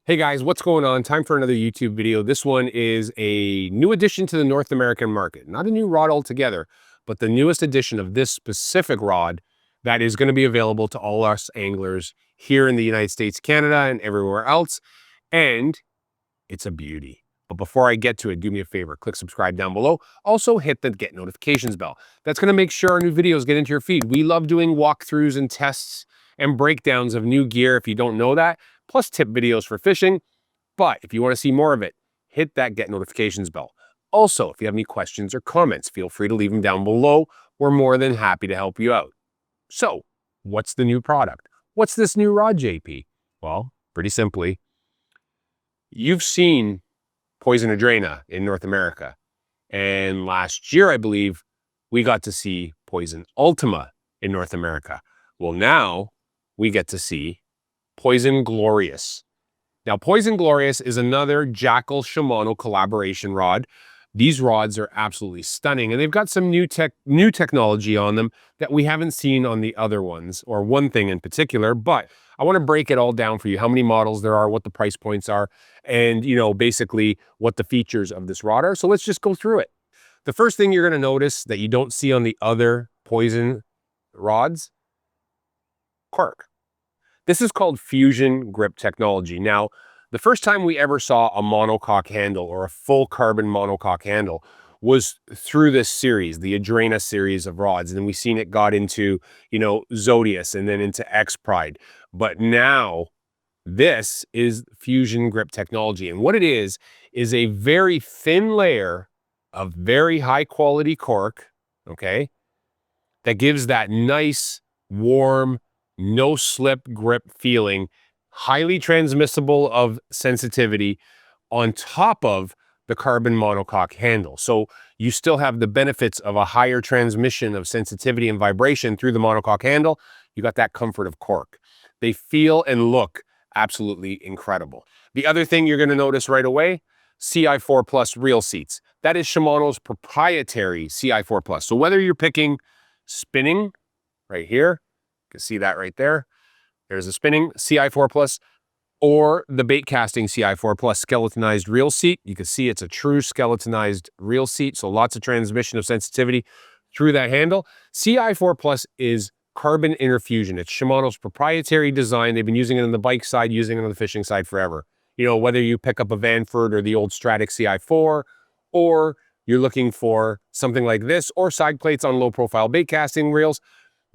Hey guys, what's going on? Time for another YouTube video. This one is a new addition to the North American market. Not a new rod altogether, but the newest edition of this specific rod that is going to be available to all us anglers here in the United States, Canada, and everywhere else. And it's a beauty. But before I get to it, do me a favor, click subscribe down below. Also hit the get notifications bell. That's going to make sure our new videos get into your feed. We love doing walkthroughs and tests and breakdowns of new gear if you don't know that, plus tip videos for fishing. But if you want to see more of it, hit that get notifications bell. Also, if you have any questions or comments, feel free to leave them down below. We're more than happy to help you out. So, what's the new product? What's this new rod, JP? Well, pretty simply, you've seen Poison Adrena in North America. And last year, I believe, we got to see Poison Ultima in North America. Well, now we get to see Poison Glorious. Now, Poison Glorious is another Jackall Shimano collaboration rod. These rods are absolutely stunning, and they've got some new technology on them that we haven't seen on the other ones, or one thing in particular. But I want to break it all down for you, how many models there are, what the price points are, and, basically what the features of this rod are. So let's just go through it. The first thing you're going to notice that you don't see on the other Poison rods, cork. This is called fusion grip technology. Now, the first time we ever saw a monocoque handle or a full carbon monocoque handle was through this series, the Adrena series of rods. And then we've seen it got into, Zodius and then into X Pride. But now this is fusion grip technology. And what it is a very thin layer of very high quality cork, okay, that gives that nice, warm, no slip grip feeling, highly transmissible of sensitivity on top of the carbon monocoque handle. So you still have the benefits of a higher transmission of sensitivity and vibration through the monocoque handle. You got that comfort of cork. They feel and look absolutely incredible. The other thing you're going to notice right away, CI4 Plus reel seats. That is Shimano's proprietary CI4 Plus. So whether you're picking spinning right here, you can see that right there. There's a spinning CI4 Plus or the bait casting CI4 Plus skeletonized reel seat. You can see it's a true skeletonized reel seat. So lots of transmission of sensitivity through that handle. CI4 Plus is carbon interfusion. It's Shimano's proprietary design. They've been using it on the bike side, using it on the fishing side forever. Whether you pick up a Vanford or the old Stratic CI4, or you're looking for something like this, or side plates on low profile bait casting reels,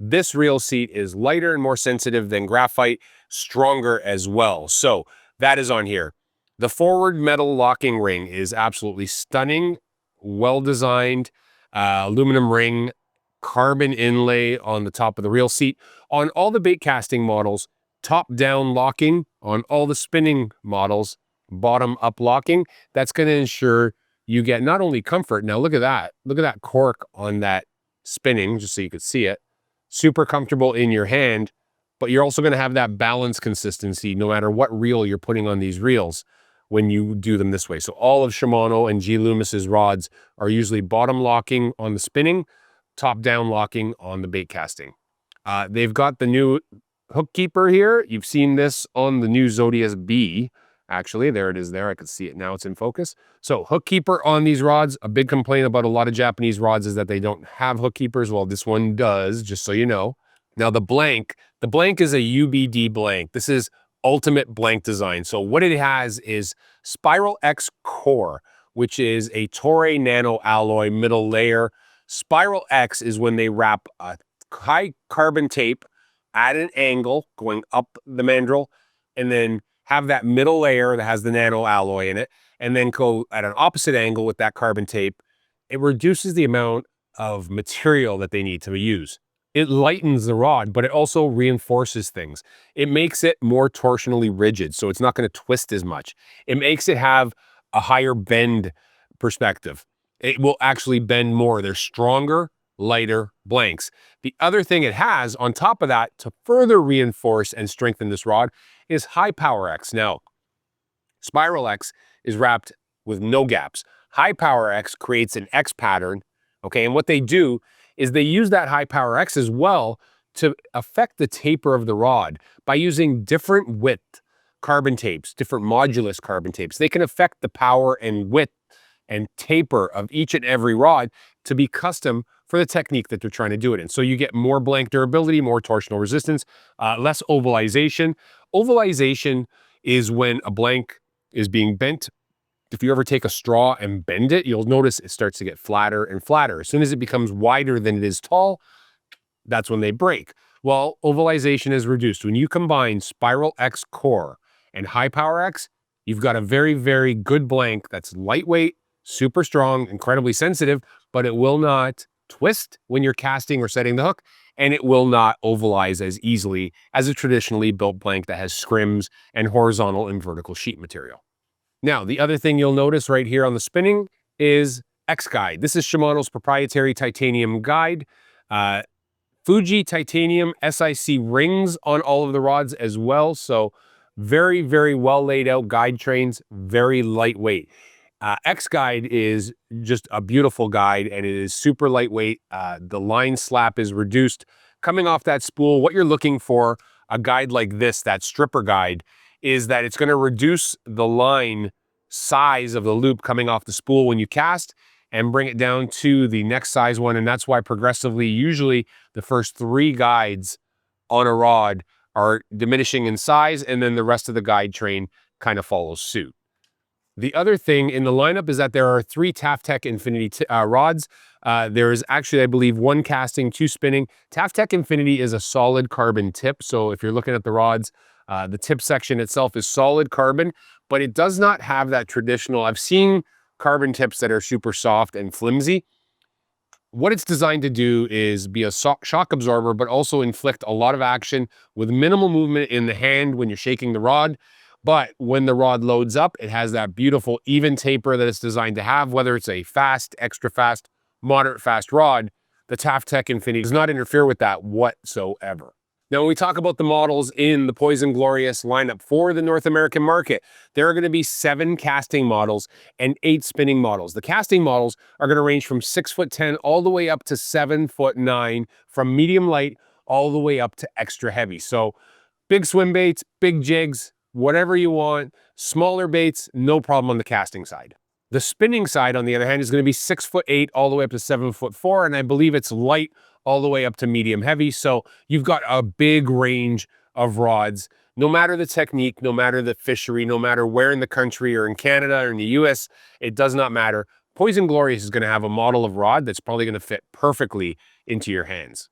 this reel seat is lighter and more sensitive than graphite, stronger as well. So that is on here. The forward metal locking ring is absolutely stunning, well-designed, aluminum ring, carbon inlay on the top of the reel seat. On all the bait casting models, top-down locking. On all the spinning models, bottom-up locking. That's going to ensure you get not only comfort. Now look at that. Look at that cork on that spinning, just so you could see it. Super comfortable in your hand, but you're also going to have that balance consistency no matter what reel you're putting on these reels when you do them this way. So all of Shimano and G. Loomis's rods are usually bottom locking on the spinning, top down locking on the bait casting. They've got the new hook keeper here. You've seen this on the new Zodius B. Actually, there it is there. I can see it now. It's in focus. So hook keeper on these rods. A big complaint about a lot of Japanese rods is that they don't have hook keepers. Well, this one does, just so you know. Now the blank is a UBD blank. This is ultimate blank design. So what it has is Spiral X Core, which is a Toray nano alloy middle layer. Spiral X is when they wrap a high carbon tape at an angle going up the mandrel, and then have that middle layer that has the nano alloy in it, and then go at an opposite angle with that carbon tape. It reduces the amount of material that they need to use. It lightens the rod, but it also reinforces things. It makes it more torsionally rigid, so it's not going to twist as much. It makes it have a higher bend perspective. It will actually bend more. They're stronger, lighter blanks. The other thing it has on top of that to further reinforce and strengthen this rod is High Power X. Now, Spiral X is wrapped with no gaps. High Power X creates an X pattern, okay? And what they do is they use that High Power X as well to affect the taper of the rod by using different width carbon tapes, different modulus carbon tapes. They can affect the power and width and taper of each and every rod to be custom for the technique that they're trying to do it in. So you get more blank durability, more torsional resistance, less ovalization. Ovalization is when a blank is being bent. If you ever take a straw and bend it, you'll notice it starts to get flatter and flatter. As soon as it becomes wider than it is tall, that's when they break. Well, ovalization is reduced. When you combine Spiral X core and High Power X, you've got a very, very good blank that's lightweight, super strong, incredibly sensitive, but it will not twist when you're casting or setting the hook, and it will not ovalize as easily as a traditionally built blank that has scrims and horizontal and vertical sheet material. Now, the other thing you'll notice right here on the spinning is X-Guide. This is Shimano's proprietary titanium guide. Fuji titanium SIC rings on all of the rods as well. So very, very well laid out guide trains, very lightweight. X-Guide is just a beautiful guide, and it is super lightweight. The line slap is reduced. Coming off that spool, what you're looking for, a guide like this, that stripper guide, is that it's going to reduce the line size of the loop coming off the spool when you cast and bring it down to the next size one. And that's why progressively, usually the first 3 guides on a rod are diminishing in size, and then the rest of the guide train kind of follows suit. The other thing in the lineup is that there are 3 Taftec Infinity rods. There is actually, I believe, 1 casting, 2 spinning. Taftec Infinity is a solid carbon tip. So if you're looking at the rods, the tip section itself is solid carbon, but it does not have that traditional. I've seen carbon tips that are super soft and flimsy. What it's designed to do is be a shock absorber, but also inflict a lot of action with minimal movement in the hand when you're shaking the rod. But when the rod loads up, it has that beautiful even taper that it's designed to have, whether it's a fast, extra fast, moderate fast rod. The Taftec Infinity does not interfere with that whatsoever. Now, when we talk about the models in the Poison Glorious lineup for the North American market, there are going to be 7 casting models and 8 spinning models. The casting models are going to range from 6'10" all the way up to 7'9", from medium light all the way up to extra heavy. So big swim baits, big jigs, whatever you want. Smaller baits, no problem on the casting side. The spinning side, on the other hand, is going to be 6'8" all the way up to 7'4", and I believe it's light all the way up to medium heavy. So you've got a big range of rods. No matter the technique, no matter the fishery, no matter where in the country or in Canada or in the US, it does not matter. Poison Glorious is going to have a model of rod that's probably going to fit perfectly into your hands.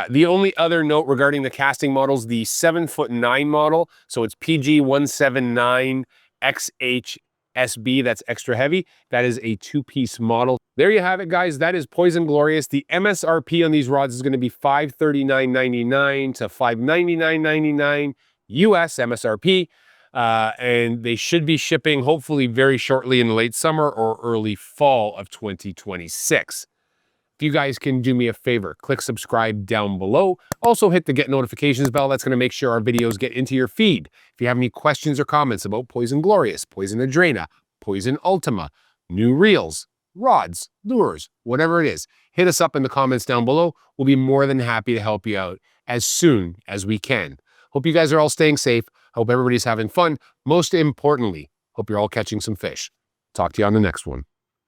The only other note regarding the casting models, the 7'9" model, so it's PG 179 XH SB, that's extra heavy. That is a 2-piece model. There you have it, guys. That is Poison Glorious. The MSRP on these rods is going to be $539.99 to $599.99 US MSRP. And they should be shipping hopefully very shortly in late summer or early fall of 2026. If you guys can do me a favor, click subscribe down below. Also hit the get notifications bell. That's going to make sure our videos get into your feed. If you have any questions or comments about Poison Glorious, Poison Adrena, Poison Ultima, new reels, rods, lures, whatever it is, hit us up in the comments down below. We'll be more than happy to help you out as soon as we can. Hope you guys are all staying safe. Hope everybody's having fun. Most importantly, hope you're all catching some fish. Talk to you on the next one.